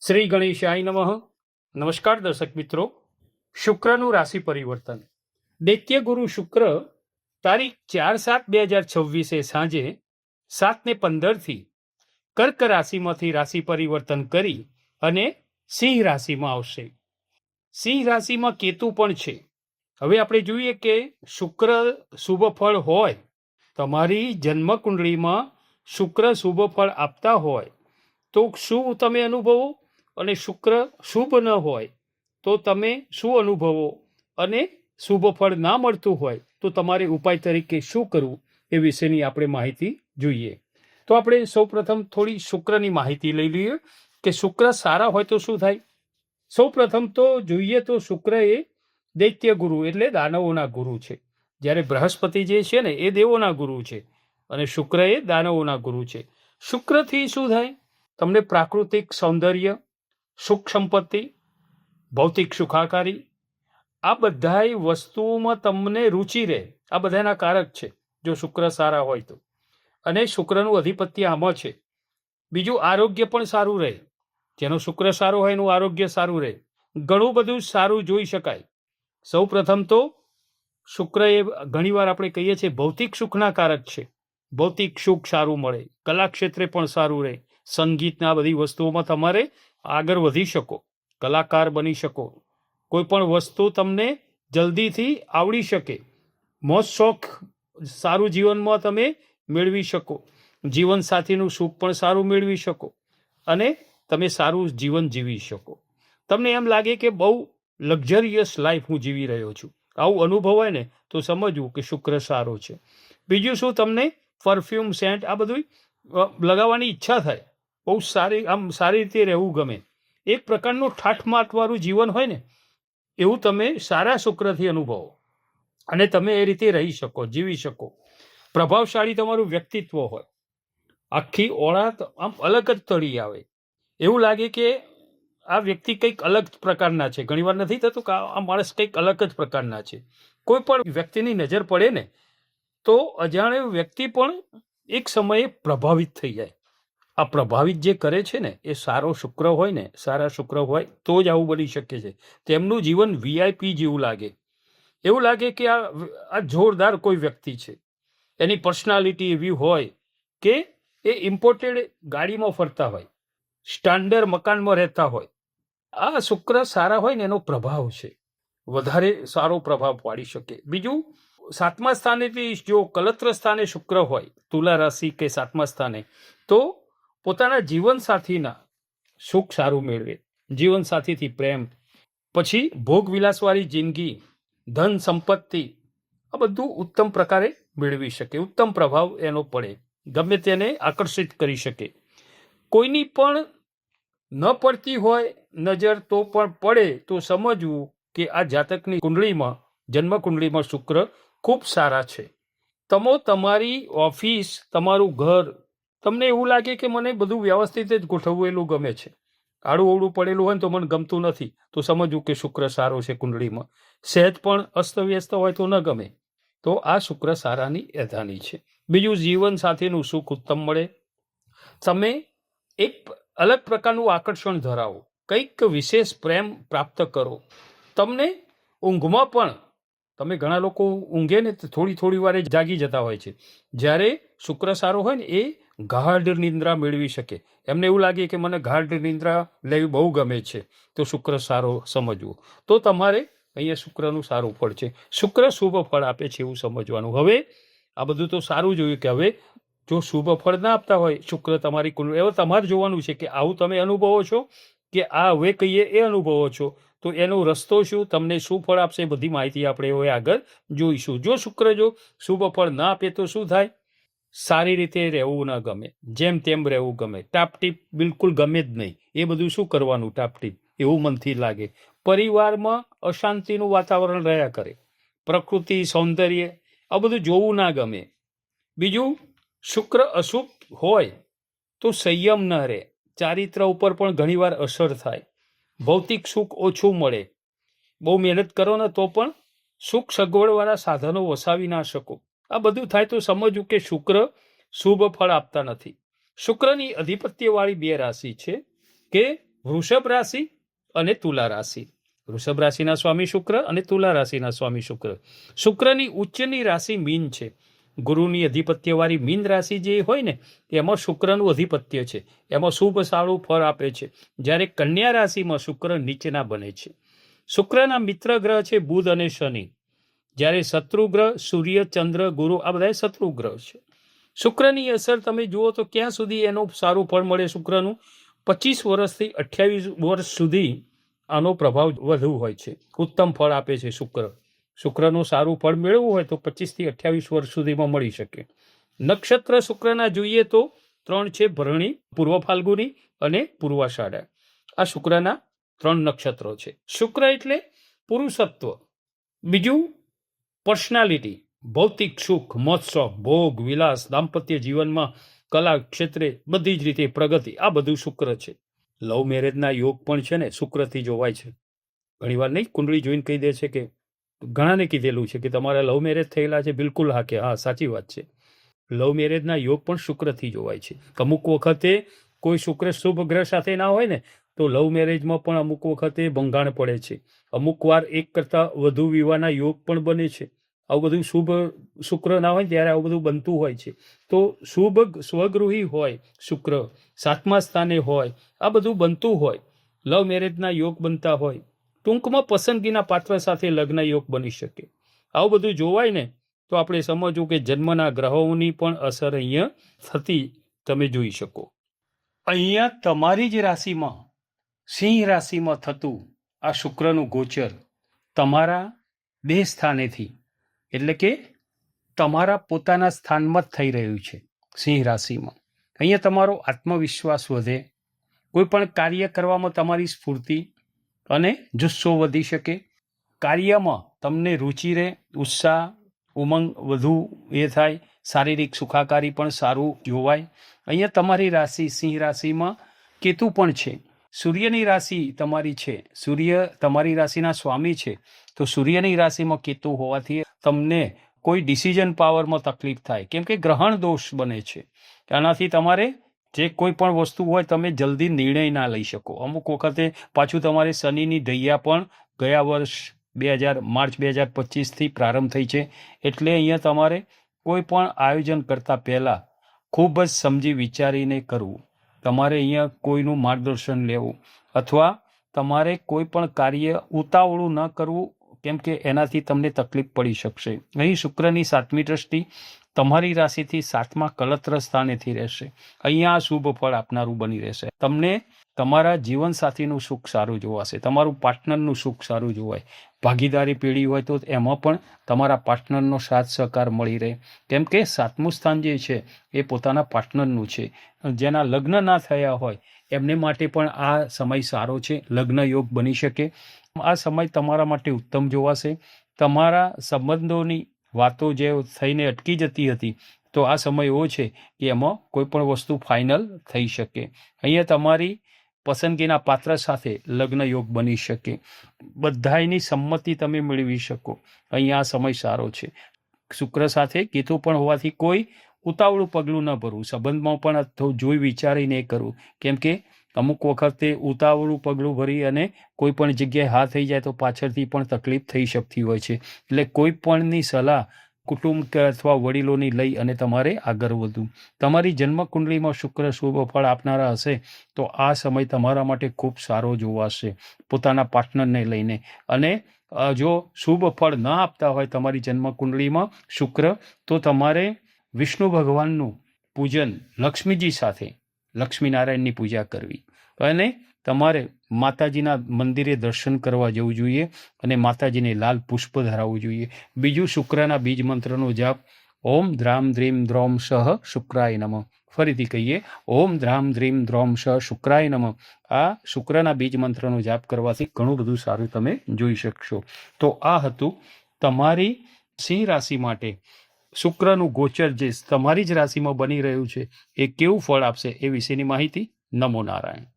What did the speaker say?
શ્રી ગણેશાય નમઃ. નમસ્કાર દર્શક મિત્રો. શુક્રનું રાશિ પરિવર્તન. દૈત્ય ગુરુ શુક્ર તારીખ 4/7/2026 સાંજે 7:15 કર્ક રાશિમાંથી રાશિ પરિવર્તન કરી અને સિંહ રાશિમાં આવશે. સિંહ રાશિમાં કેતુ પણ છે. હવે આપણે જોઈએ કે શુક્ર શુભ ફળ હોય, તમારી જન્મ કુંડળીમાં શુક્ર શુભ ફળ આપતા હોય તો શું તમે અનુભવો, અને શુક્ર શુભ ન હોય તો તમે શું અનુભવો, અને શુભ ફળ ના મળતું હોય તો તમારે ઉપાય તરીકે શું કરવું એ વિશેની આપણે માહિતી જોઈએ. તો આપણે સૌપ્રથમ થોડી શુક્રની માહિતી લઈ લઈએ કે શુક્ર સારા હોય તો શું થાય. સૌપ્રથમ તો જોઈએ તો શુક્ર એ દૈત્ય ગુરુ એટલે દાનવોના ગુરુ છે, જ્યારે બૃહસ્પતિ જે છે ને એ દેવોના ગુરુ છે અને શુક્ર એ દાનવોના ગુરુ છે. શુક્રથી શું થાય? તમને પ્રાકૃતિક સૌંદર્ય, સુખ સંપત્તિ, ભૌતિક સુખાકારી, આ બધાય વસ્તુઓમાં તમને રુચિ રહે, આ બધાના કારક છે જો શુક્ર સારા હોય તો. અને શુક્રનું અધિપત્ય આમાં છે. બીજું આરોગ્ય પણ સારું રહે. જેનો શુક્ર સારો હોય એનું આરોગ્ય સારું રહે. ઘણું બધું સારું જોઈ શકાય. સૌ પ્રથમ તો શુક્ર એ ઘણીવાર આપણે કહીએ છીએ ભૌતિક સુખના કારક છે. ભૌતિક સુખ સારું મળે, કલા ક્ષેત્રે પણ સારું રહે, સંગીતના બધી વસ્તુઓમાં તમારે આગળ વધી શકો, કલાકાર બની શકો, કોઈ પણ વસ્તુ તમને જલ્દીથી આવડી શકે, મોજ શોખ સારું જીવનમાં તમે મેળવી શકો, જીવનસાથીનું સુખ પણ સારું મેળવી શકો અને તમે સારું જીવન જીવી શકો. તમને એમ લાગે કે બહુ લક્ઝરિયસ લાઈફ હું જીવી રહ્યો છું, આવું અનુભવાય ને તો સમજવું કે શુક્ર સારો છે. બીજું શું, તમને પરફ્યુમ, સેન્ટ આ બધું લગાવવાની ઈચ્છા થાય, બહુ સારી રીતે રહેવું ગમે, એક પ્રકારનું ઠાઠમાઠવાળું જીવન હોય ને એવું તમે સારા શુક્રથી અનુભવો અને તમે એ રીતે રહી શકો, જીવી શકો. પ્રભાવશાળી તમારું વ્યક્તિત્વ હોય, આખી ઓળખ આમ અલગ જ તળી આવે, એવું લાગે કે આ વ્યક્તિ કંઈક અલગ પ્રકારના છે. ઘણીવાર નથી થતું કે આ માણસ કંઈક અલગ જ પ્રકારના છે. કોઈ પણ વ્યક્તિની નજર પડે ને તો અજાણ્યો વ્યક્તિ પણ એક સમયે પ્રભાવિત થઈ જાય. આ પ્રભાવિત જે કરે છે ને એ સારો શુક્ર હોય ને, સારા શુક્ર હોય તો જ આવું બની શકે છે. તેમનું જીવન VIP જેવું લાગે, એવું લાગે કે આ જોરદાર કોઈ વ્યક્તિ છે. એની પર્સનાલિટી એવી હોય કે એ ઇમ્પોર્ટેડ ગાડીમાં ફરતા હોય, સ્ટાન્ડર્ડ મકાનમાં રહેતા હોય. આ શુક્ર સારા હોય ને એનો પ્રભાવ છે, વધારે સારો પ્રભાવ પાડી શકે. બીજું, 7મા સ્થાનેથી જો કલત્ર સ્થાને શુક્ર હોય, તુલા રાશિ કે 7મા સ્થાને, તો પોતાના જીવનસાથીના સુખ સારું મેળવે, જીવનસાથીથી પ્રેમ, પછી ભોગ વિલાસવાળી જિંદગી, ધન સંપત્તિ, આ બધું ઉત્તમ પ્રકારે મેળવી શકે, ઉત્તમ પ્રભાવ એનો પડે, ગમે તેને આકર્ષિત કરી શકે. કોઈની પણ ન પડતી હોય નજર તો પણ પડે તો સમજવું કે આ જાતકની કુંડળીમાં, જન્મ કુંડળીમાં શુક્ર ખૂબ સારા છે. તમારી ઓફિસ, તમારું ઘર, તમને એવું લાગે કે મને બધું વ્યવસ્થિત જ ગોઠવેલું ગમે છે, આડું અવડું પડેલું હોય તો મને ગમતું નથી, તો સમજવું કે શુક્ર સારો છે કુંડળીમાં. સહેજ પણ અસ્તવ્યસ્ત હોય તો ન ગમે, તો આ શુક્ર સારાની એધાની છે. બીજું, જીવન સાથીનું સુખ ઉત્તમ મળે, તમે એક અલગ પ્રકારનું આકર્ષણ ધરાવો, કંઈક વિશેષ પ્રેમ પ્રાપ્ત કરો. તમને ઊંઘમાં પણ, તમે ઘણા લોકો ઊંઘે ને થોડી વારે જાગી જતા હોય છે, જ્યારે શુક્ર સારો હોય ને એ ગાઢ નિંદ્રા મેળવી શકે. એમને એવું લાગે કે મને ગાઢ નિંદ્રા લેવી બહુ ગમે છે, તો શુક્ર સારો સમજવું. તો તમારે અહીંયા શુક્રનું સારું ફળ છે, શુક્ર શુભ ફળ આપે છે એવું સમજવાનું. હવે આ બધું તો સારું જોયું કે હવે જો શુભ ફળ ના આપતા હોય શુક્ર તમારી કુંડળી, હવે તમારે જોવાનું છે કે આવું તમે અનુભવો છો કે આ હવે કહીએ એ અનુભવો છો, તો એનો રસ્તો શું, તમને શું ફળ આપશે, બધી માહિતી આપણે હવે આગળ જોઈશું. જો શુક્ર જો શુભ ફળ ના આપે તો શું થાય? સારી રીતે રહેવું ન ગમે, જેમ તેમ રહેવું ગમે, ટાપટીપ બિલકુલ ગમે જ નહીં. એ બધું શું કરવાનું ટાપટીપ, એવું મનથી લાગે. પરિવારમાં અશાંતિનું વાતાવરણ રહ્યા કરે, પ્રકૃતિ, સૌંદર્ય આ બધું જોવું ના ગમે. બીજું, શુક્ર અશુભ હોય તો સંયમ ન રહે, ચારિત્ર ઉપર પણ ઘણીવાર અસર થાય, ભૌતિક સુખ ઓછું મળે, બહુ મહેનત કરો ને તો પણ સુખ સગવડવાળા સાધનો વસાવી ના શકો. આ બધું થાય તો સમજવું કે શુક્ર શુભ ફળ આપતા નથી. શુક્રની અધિપત્યવાળી 2 રાશિ છે કે વૃષભ રાશિ અને તુલા રાશિ. વૃષભ રાશિના સ્વામી શુક્ર અને તુલા રાશિના સ્વામી શુક્ર. શુક્રની ઉચ્ચની રાશિ મીન છે. ગુરુની અધિપત્યવાળી મીન રાશિ જે હોય ને એમાં શુક્રનું અધિપત્ય છે, એમાં શુભ સારું ફળ આપે છે. જ્યારે કન્યા રાશિમાં શુક્ર નીચેના બને છે. શુક્રના મિત્ર ગ્રહ છે બુધ અને શનિ, જ્યારે શત્રુ ગ્રહ સૂર્ય, ચંદ્ર, ગુરુ આ બધા શત્રુ ગ્રહ છે. શુક્રની અસર તમે જુઓ તો ક્યાં સુધી એનું સારું ફળ મળે શુક્રનું? 25 વર્ષથી 28 વર્ષ સુધી આનો પ્રભાવ વધુ હોય છે, ઉત્તમ ફળ આપે છે શુક્ર. શુક્રનું સારું ફળ મેળવવું હોય તો 25 થી 28 વર્ષ સુધીમાં મળી શકે. નક્ષત્ર શુક્રના જોઈએ તો 3 છે: ભરણી, પૂર્વ ફાલ્ગુની અને પૂર્વાષાઢા. આ શુક્રના 3 નક્ષત્રો છે. શુક્ર એટલે પુરુષત્વ, બીજું પર્સનાલિટી, ભૌતિક સુખ, મોત્સવ, ભોગ, વિલાસ, દાંપત્ય જીવનમાં કલા ક્ષેત્રે બધી જ રીતે પ્રગતિ, આ બધું શુક્ર છે. લવ મેરેજના યોગ પણ છે ને શુક્રથી જોવાય છે. ઘણીવાર નહીં કુંડળી જોઈને કહી દે છે કે ઘણાને કીધેલું છે કે તમારા લવ મેરેજ થયેલા છે, બિલકુલ હા કે હા સાચી વાત છે. લવ મેરેજના યોગ પણ શુક્રથી જોવાય છે. અમુક વખતે કોઈ શુક્ર શુભ ગ્રહ સાથે ના હોય ને તો લવ મેરેજમાં પણ અમુક વખતે ભંગાણ પડે છે. અમુક વાર એક કરતાં વધુ વિવાહના યોગ પણ બને છે. આવું બધું શુભ શુક્ર ના હોય ત્યારે આવું બધું બનતું હોય છે. તો શુભ સ્વગૃહી હોય શુક્ર, 7મા સ્થાને હોય, આ બધું બનતું હોય, લવ મેરેજના યોગ બનતા હોય, ટૂંકમાં પસંદગીના પાત્ર સાથે લગ્ન યોગ બની શકે. આવું બધું જોવાય ને તો આપણે સમજવું કે જન્મના ગ્રહોની પણ અસર અહીંયા થતી તમે જોઈ શકો. અહીંયા તમારી જ રાશિમાં સિંહ રાશિમાં થતું આ શુક્રનું ગોચર તમારા 2 સ્થાનેથી એટલે કે તમારા પોતાના સ્થાનમાં જ થઈ રહ્યું છે. સિંહ રાશિમાં અહીંયા તમારો આત્મવિશ્વાસ વધે, કોઈ પણ કાર્ય કરવામાં તમારી સ્ફૂર્તિ અને જુસ્સો વધી શકે, કાર્યમાં તમને રુચિ રહે, ઉત્સાહ ઉમંગ વધુ એ થાય, શારીરિક સુખાકારી પણ સારું જોવાય. અહીંયા તમારી રાશિ સિંહ રાશિમાં કેતુ પણ છે. સૂર્યની રાશિ તમારી છે, સૂર્ય તમારી રાશિના સ્વામી છે. તો સૂર્યની રાશિમાં કેતુ હોવાથી તમને કોઈ ડિસિઝન પાવરમાં તકલીફ થાય, કેમ કે ગ્રહણ દોષ બને છે. આનાથી તમારે જે કોઈ પણ વસ્તુ હોય તમે જલ્દી નિર્ણય ના લઈ શકો. અમુક વખતે પાછું તમારે શનિની ઢૈયા પણ ગયા વર્ષ માર્ચ 2025થી પ્રારંભ થઈ છે. એટલે અહીંયા તમારે કોઈ પણ આયોજન કરતાં પહેલાં ખૂબ જ સમજી વિચારીને કરવું. તમારે અહીંયા કોઈનું માર્ગદર્શન લેવું અથવા તમારે કોઈ પણ કાર્ય ઉતાવળું ન કરવું, કેમ કે એનાથી તમને તકલીફ પડી શકશે. અહીં શુક્રની 7મી દ્રષ્ટિ તમારી રાશિથી 7મા કલત્ર સ્થાનેથી રહેશે. અહીંયા શુભ ફળ આપનારું બની રહેશે. તમને તમારા જીવનસાથીનું સુખ સારું જોવાશે, તમારું પાર્ટનરનું સુખ સારું જોવાય. ભાગીદારી પેઢી હોય તો એમાં પણ તમારા પાર્ટનરનો સાથ સહકાર મળી રહે, કેમ કે 7મું સ્થાન જે છે એ પોતાના પાર્ટનરનું છે. જેના લગ્ન ના થયા હોય એમને માટે પણ આ સમય સારો છે, લગ્ન યોગ બની શકે. આ સમય તમારા માટે ઉત્તમ જોવાશે. તમારા સંબંધોની વાતો જે થઈને અટકી જતી હતી તો આ સમય એવો છે કે એમાં કોઈ પણ વસ્તુ ફાઇનલ થઈ શકે. અહીંયા તમારી પસંદગીના પાત્ર સાથે લગ્ન યોગ બની શકે, બધાની સંમતિ તમે મેળવી શકો. અહીંયા આ સમય સારો છે. શુક્ર સાથે કેતુ પણ હોવાથી કોઈ ઉતાવળું પગલું ન ભરવું, સંબંધમાં પણ જોઈ વિચારીને કરવું, કેમ કે અમુક વખતે ઉતાવળું પગલું ભરી અને કોઈ પણ જગ્યાએ હા થઈ જાય તો પાછળથી પણ તકલીફ થઈ શકતી હોય છે. એટલે કોઈ પણની સલાહ કુટુંબ કે અથવા વડીલોની લઈ અને તમારે આગળ વધવું. તમારી જન્મકુંડળીમાં શુક્ર શુભ ફળ આપનારા હશે તો આ સમય તમારા માટે ખૂબ સારો જોવાશે પોતાના પાર્ટનરને લઈને. અને જો શુભ ફળ ન આપતા હોય તમારી જન્મકુંડળીમાં શુક્ર, તો તમારે વિષ્ણુ ભગવાનનું પૂજન લક્ષ્મીજી સાથે લક્ષ્મીનારાયણની પૂજા કરવી અને તમારે માતાજીના મંદિરે દર્શન કરવા જવું જોઈએ અને માતાજીને લાલ પુષ્પ ધરાવવું જોઈએ. બીજું શુક્રના બીજ મંત્રનો જાપ ઓમ દ્રામ દ્રીમ દ્રોમ સહ શુક્રાય નમઃ. ફરીથી કહીએ ઓમ દ્રામ દ્રીમ દ્રોમ સહ શુક્રાય નમઃ. આ શુક્રના બીજ મંત્રનો જાપ કરવાથી ઘણું બધું સારું તમે જોઈ શકશો. તો આ હતું તમારી સિંહ રાશિ માટે શુક્રનું ગોચર જે તમારી જ રાશિમાં બની રહ્યું છે એ કેવું ફળ આપશે એ વિશેની માહિતી. નમો નારાયણ.